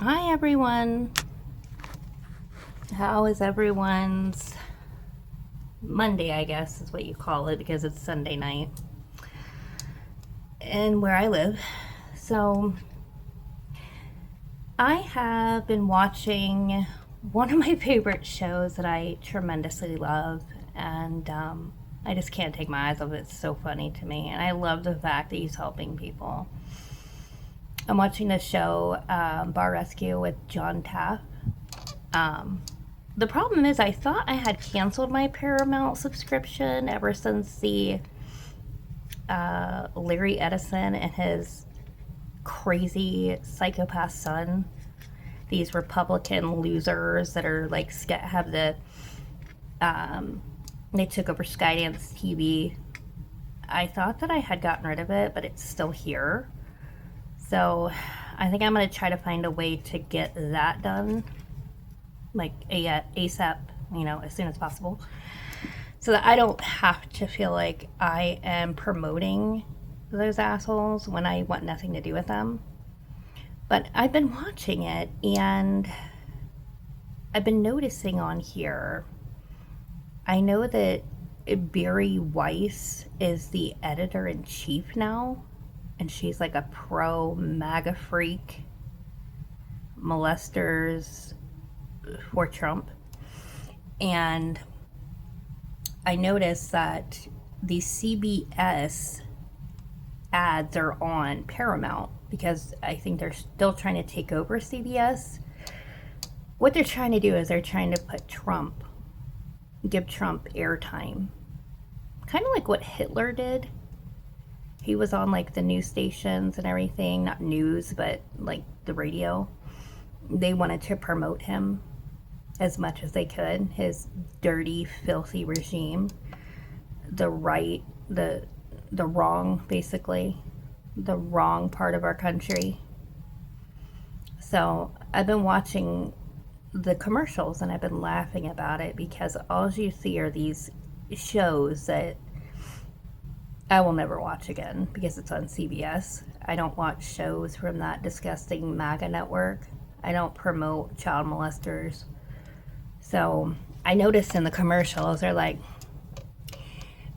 Hi everyone. How is everyone's Monday, I guess is what you call it because it's Sunday night and where I live. So, I have been watching one of my favorite shows that I tremendously love, and I just can't take my eyes off it. It's so funny to me, and I love the fact that he's helping people. I'm watching the show Bar Rescue with John Taff. Um, the problem is, I thought I had canceled my Paramount subscription ever since the Larry Edison and his crazy psychopath son. These Republican losers that are like have um, they took over Skydance TV. I thought that I had gotten rid of it, but it's still here. So I think I'm gonna try to find a way to get that done, like ASAP, as soon as possible, so that I don't have to feel like I am promoting those assholes when I want nothing to do with them. But I've been watching it and I've been noticing on here, I know that Bari Weiss is the editor in chief now, and she's like a pro MAGA freak, molesters for Trump. And I noticed that the CBS ads are on Paramount because I think they're still trying to take over CBS. What they're trying to do is they're trying to give Trump airtime. Kind of like what Hitler did. He was on like the news stations and everything, not news, but like the radio. They wanted to promote him as much as they could, his dirty, filthy regime. The right, the wrong, basically, the wrong part of our country. So I've been watching the commercials and I've been laughing about it because all you see are these shows that I will never watch again because it's on CBS. I don't watch shows from that disgusting MAGA network. I don't promote child molesters. So I noticed in the commercials, they're like,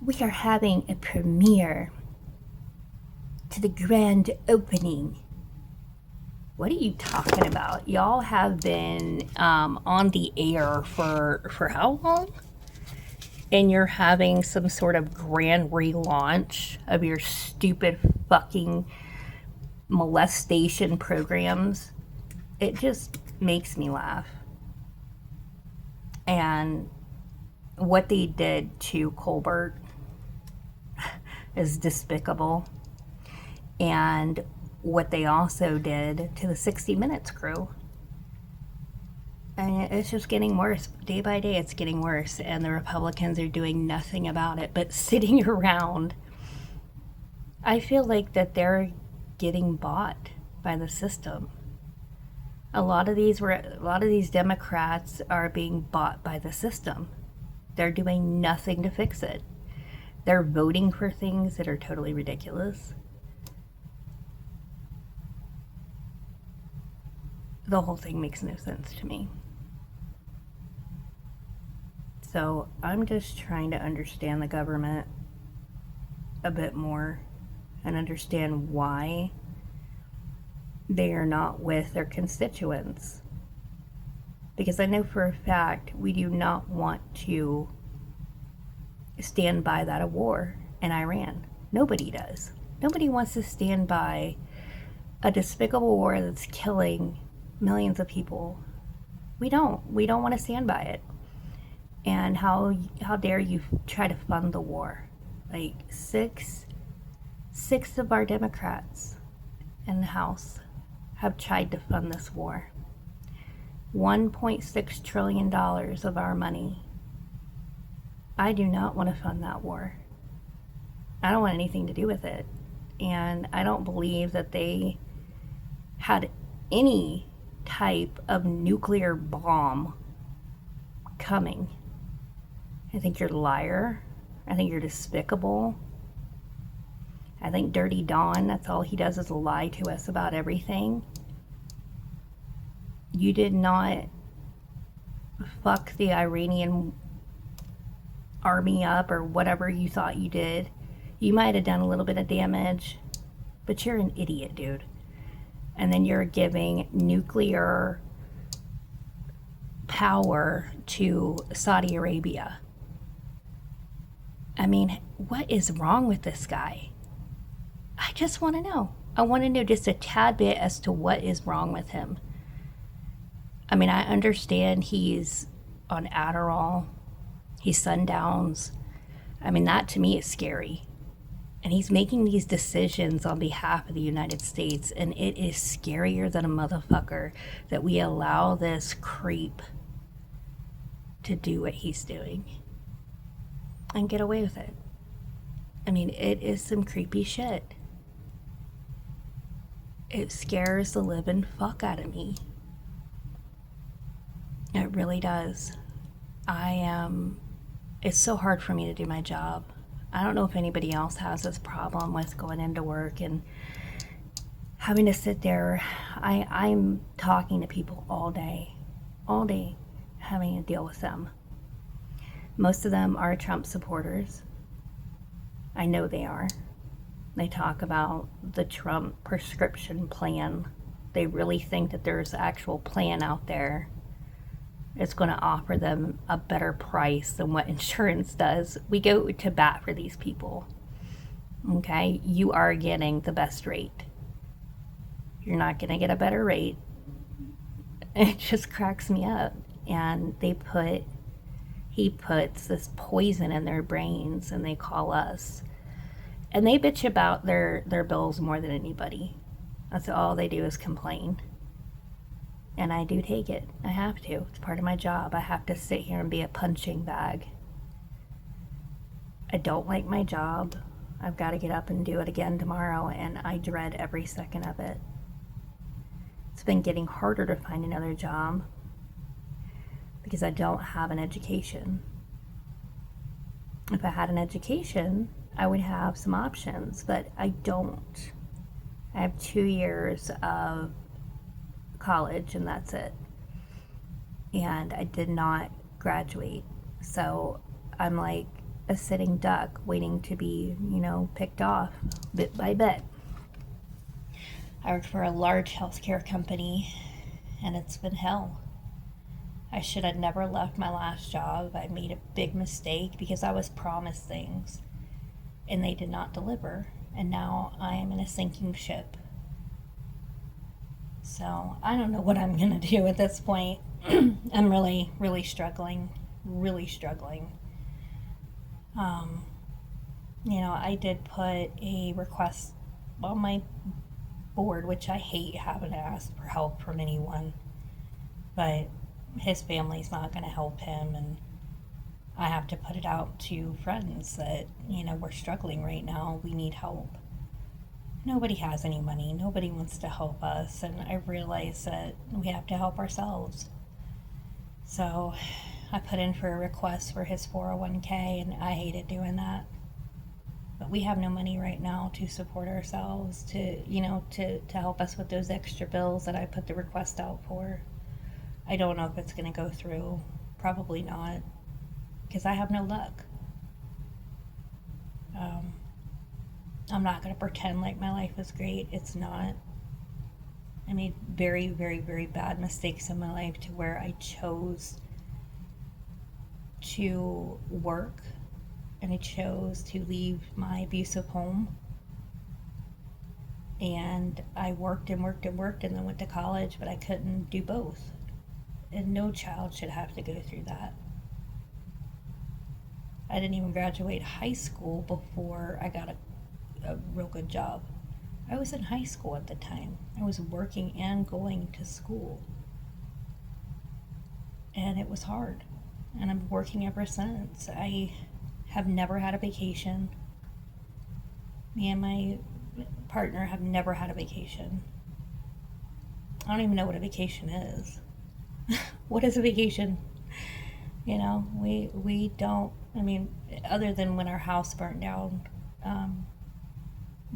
we are having a premiere to the grand opening. What are you talking about? Y'all have been on the air for how long? And you're having some sort of grand relaunch of your stupid fucking molestation programs. It just makes me laugh. And what they did to Colbert is despicable. And what they also did to the 60 Minutes crew. And it's just getting worse. Day by day, it's getting worse. And the Republicans are doing nothing about it but sitting around. I feel like that they're getting bought by the system. A lot of these Democrats are being bought by the system. They're doing nothing to fix it. They're voting for things that are totally ridiculous. The whole thing makes no sense to me. So I'm just trying to understand the government a bit more and understand why they are not with their constituents. Because I know for a fact we do not want to stand by that war in Iran. Nobody does. Nobody wants to stand by a despicable war that's killing millions of people. We don't. We don't want to stand by it. And how dare you try to fund the war? Like six of our Democrats in the House have tried to fund this war. $1.6 trillion of our money. I do not want to fund that war. I don't want anything to do with it. And I don't believe that they had any type of nuclear bomb coming. I think you're a liar. I think you're despicable. I think Dirty Don, that's all he does is lie to us about everything. You did not fuck the Iranian army up or whatever you thought you did. You might have done a little bit of damage, but you're an idiot, dude. And then you're giving nuclear power to Saudi Arabia. I mean, what is wrong with this guy? I just want to know. I want to know just a tad bit as to what is wrong with him. I mean, I understand he's on Adderall, he's sundowns. I mean, that to me is scary. And he's making these decisions on behalf of the United States, and it is scarier than a motherfucker that we allow this creep to do what he's doing and get away with it. I mean, it is some creepy shit. It scares the living fuck out of me. It really does. It's so hard for me to do my job. I don't know if anybody else has this problem with going into work and having to sit there. I'm talking to people all day, having to deal with them. Most of them are Trump supporters. I know they are. They talk about the Trump prescription plan. They really think that there's an actual plan out there. It's going to offer them a better price than what insurance does. We go to bat for these people. Okay? You are getting the best rate. You're not going to get a better rate. It just cracks me up. And he puts this poison in their brains, and they call us. And they bitch about their bills more than anybody. That's all they do is complain. And I do take it. I have to. It's part of my job. I have to sit here and be a punching bag. I don't like my job. I've got to get up and do it again tomorrow, and I dread every second of it. It's been getting harder to find another job because I don't have an education. If I had an education, I would have some options, but I don't. I have 2 years of college, and that's it. And I did not graduate. So I'm like a sitting duck waiting to be, picked off bit by bit. I work for a large healthcare company, and it's been hell. I should have never left my last job. I made a big mistake because I was promised things, and they did not deliver. And now I am in a sinking ship. So I don't know what I'm going to do at this point. I'm really, really struggling. Really struggling. I did put a request on my board, which I hate having to ask for help from anyone. But his family's not going to help him, and I have to put it out to friends that, we're struggling right now. We need help. Nobody has any money. Nobody wants to help us. And I realize that we have to help ourselves. So I put in for a request for his 401k, and I hated doing that. But we have no money right now to support ourselves, to help us with those extra bills that I put the request out for. I don't know if it's going to go through. Probably not, because I have no luck. I'm not going to pretend like my life is great. It's not. I made very, very, very bad mistakes in my life to where I chose to work, and I chose to leave my abusive home. And I worked and worked and worked and then went to college, but I couldn't do both. And no child should have to go through that. I didn't even graduate high school before I got a real good job. I was in high school at the time. I was working and going to school. And it was hard. And I'm working ever since. I have never had a vacation. Me and my partner have never had a vacation. I don't even know what a vacation is. What is a vacation? We don't, other than when our house burnt down,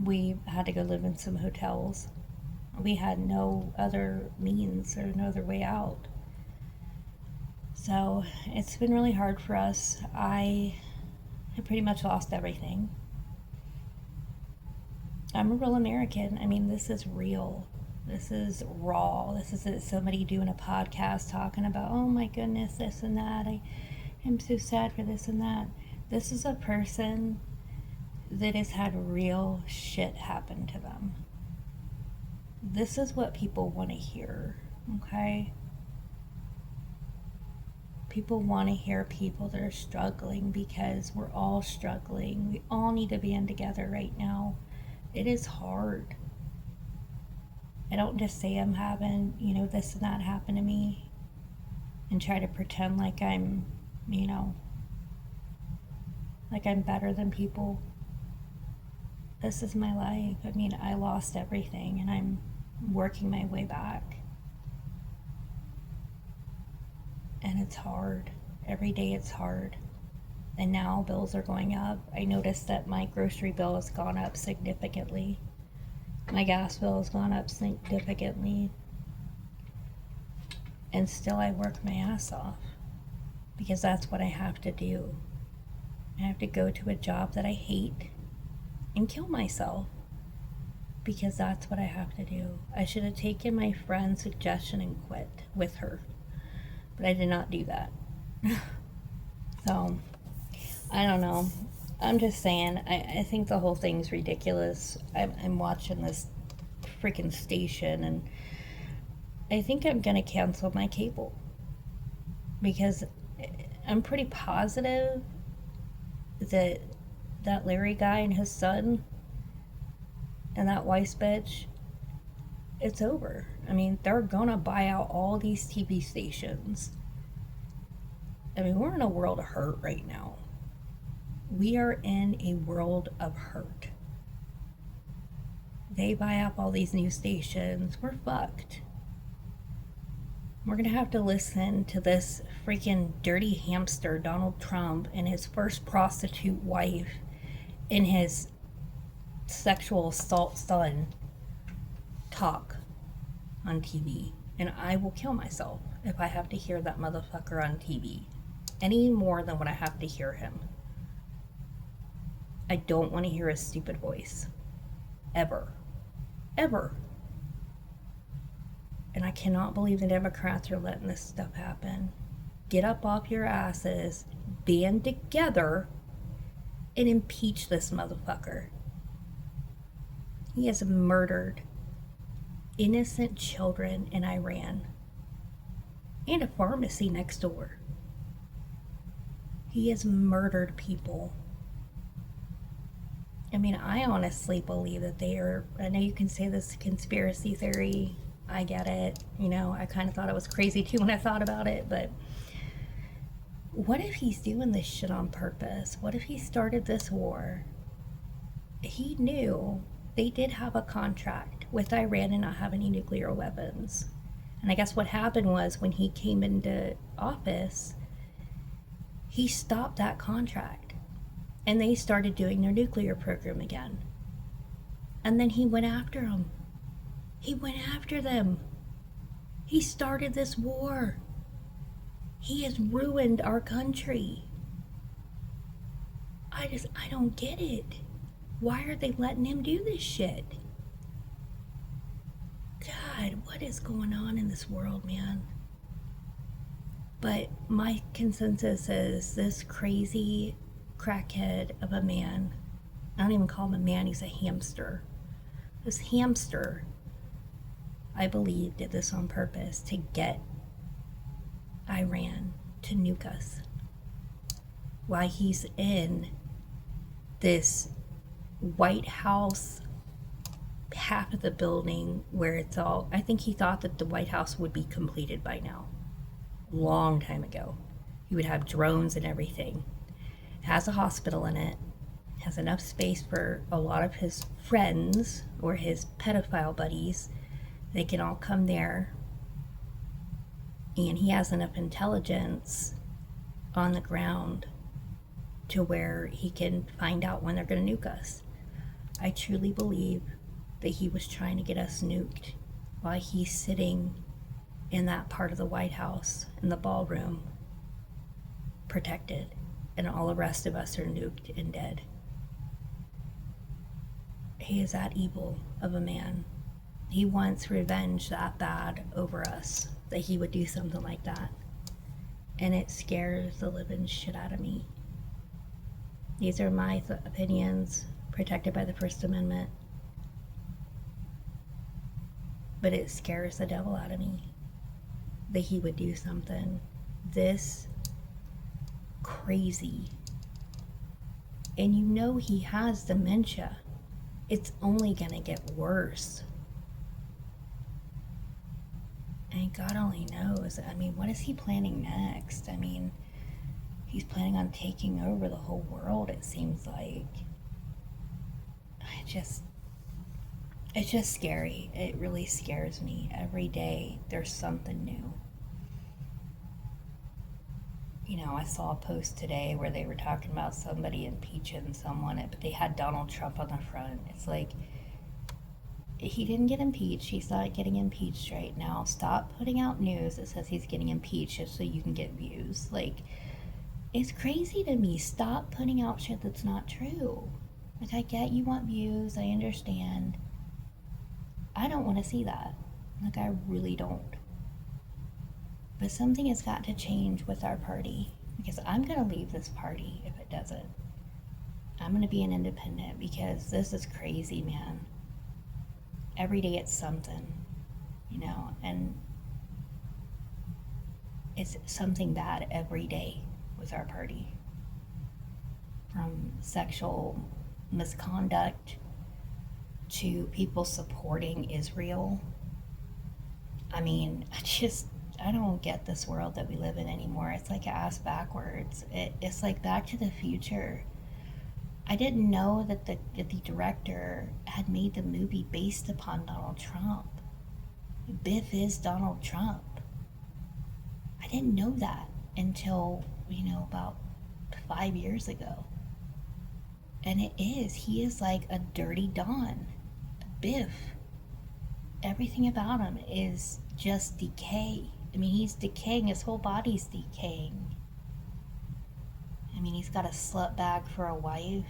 we had to go live in some hotels. We had no other means or no other way out. So it's been really hard for us. I have pretty much lost everything. I'm a real American. I mean, this is real. This is raw. This isn't somebody doing a podcast talking about, oh my goodness, this and that. I am so sad for this and that. This is a person that has had real shit happen to them. This is what people want to hear, okay? People want to hear people that are struggling, because we're all struggling. We all need to be in together right now. It is hard. I don't just say I'm having, this and that happen to me and try to pretend like I'm, like I'm better than people. This is my life. I mean, I lost everything and I'm working my way back. And it's hard. Every day it's hard. And now bills are going up. I noticed that my grocery bill has gone up significantly. My gas bill has gone up significantly. And still I work my ass off. Because that's what I have to do. I have to go to a job that I hate and kill myself. Because that's what I have to do. I should have taken my friend's suggestion and quit with her. But I did not do that. So, I don't know. I'm just saying, I think the whole thing's ridiculous. I'm watching this freaking station, and I think I'm going to cancel my cable. Because I'm pretty positive that Larry guy and his son and that Weiss bitch, it's over. I mean, they're gonna buy out all these TV stations. I mean, we're in a world of hurt right now. We are in a world of hurt. They buy up all these new stations. We're fucked. We're gonna have to listen to this freaking dirty hamster, Donald Trump, and his first prostitute wife, and his sexual assault son talk on TV. And I will kill myself if I have to hear that motherfucker on TV any more than what I have to hear him. I don't want to hear his stupid voice. Ever. Ever. And I cannot believe the Democrats are letting this stuff happen. Get up off your asses, band together, and impeach this motherfucker. He has murdered innocent children in Iran and a pharmacy next door. He has murdered people. I mean, I honestly believe that they are, I know you can say this is a conspiracy theory. I get it. I kind of thought it was crazy too when I thought about it, but what if he's doing this shit on purpose? What if he started this war? He knew they did have a contract with Iran and not have any nuclear weapons. And I guess what happened was when he came into office, he stopped that contract. And they started doing their nuclear program again. And then he went after them. He went after them. He started this war. He has ruined our country. I don't get it. Why are they letting him do this shit? God, what is going on in this world, man? But my consensus is this crazy crackhead of a man, I don't even call him a man, he's a hamster. This hamster, I believe, did this on purpose to get Iran to nuke us. While he's in this White House, half of the building where it's all, I think he thought that the White House would be completed by now. Long time ago. He would have drones and everything. It has a hospital in it. Has enough space for a lot of his friends or his pedophile buddies. They can all come there. And he has enough intelligence on the ground to where he can find out when they're going to nuke us. I truly believe that he was trying to get us nuked while he's sitting in that part of the White House, in the ballroom, protected, and all the rest of us are nuked and dead. He is that evil of a man. He wants revenge that bad over us that he would do something like that. And it scares the living shit out of me. These are my opinions, protected by the First Amendment. But it scares the devil out of me that he would do something this crazy. And you know he has dementia. It's only gonna get worse. And God only knows. I mean, what is he planning next? I mean, he's planning on taking over the whole world, it seems like. It's just scary. It really scares me. Every day there's something new. You know, I saw a post today where they were talking about somebody impeaching someone, but they had Donald Trump on the front. It's like, he didn't get impeached. He's not getting impeached right now. Stop putting out news that says he's getting impeached just so you can get views. Like, it's crazy to me. Stop putting out shit that's not true. Like, I get you want views. I understand. I don't want to see that. Like, I really don't. But something has got to change with our party, because I'm going to leave this party if it doesn't. I'm going to be an independent, because this is crazy, man. Every day it's something, you know, and it's something bad every day with our party. From sexual misconduct to people supporting Israel. I mean, I don't get this world that we live in anymore. It's like ass backwards. It's like Back to the Future. I didn't know that the director had made the movie based upon Donald Trump. Biff is Donald Trump. I didn't know that until, you know, about 5 years ago. And it is. He is like a dirty Don. Biff. Everything about him is just decay. I mean, he's decaying. His whole body's decaying. I mean, he's got a slut bag for a wife.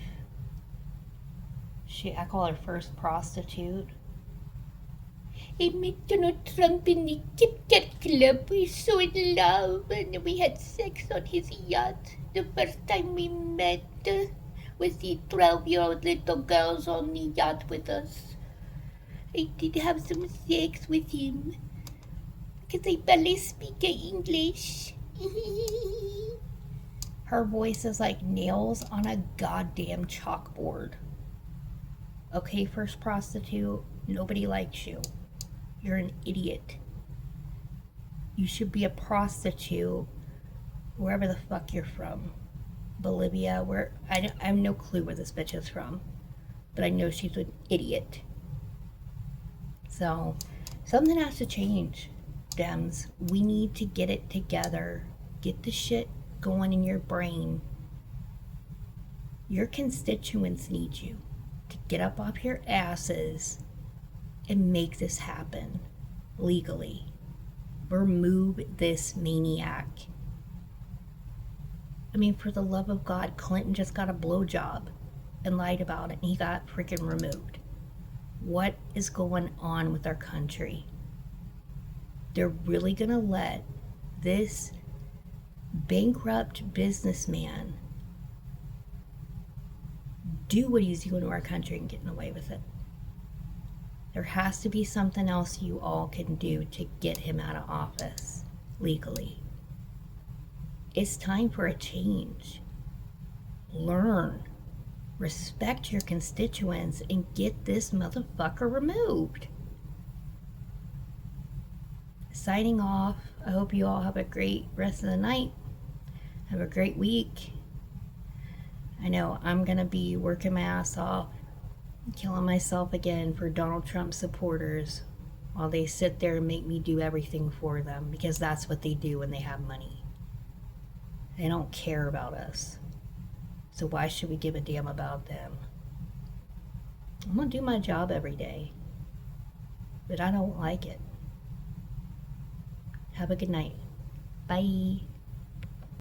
I call her first prostitute. I met Donald Trump in the Kit Kat Club. We were so in love, and we had sex on his yacht. The first time we met was the 12-year-old little girls on the yacht with us. I did have some sex with him, because I barely speak English. Her voice is like nails on a goddamn chalkboard. Okay, first prostitute, nobody likes you. You're an idiot. You should be a prostitute wherever the fuck you're from. Bolivia, I have no clue where this bitch is from, but I know she's an idiot. So, something has to change, Dems. We need to get it together. Get the shit going in your brain. Your constituents need you to get up off your asses and make this happen legally. Remove this maniac. I mean, for the love of God, Clinton just got a blowjob and lied about it, and he got freaking removed. What is going on with our country? They're really gonna let this bankrupt businessman do what he's doing to our country and getting away with it. There has to be something else you all can do to get him out of office legally. It's time for a change. Learn. Respect your constituents and get this motherfucker removed. Signing off. I hope you all have a great rest of the night. Have a great week. I know I'm going to be working my ass off, killing myself again for Donald Trump supporters while they sit there and make me do everything for them, because that's what they do when they have money. They don't care about us. So why should we give a damn about them? I'm going to do my job every day. but I don't like it. Have a good night. Bye.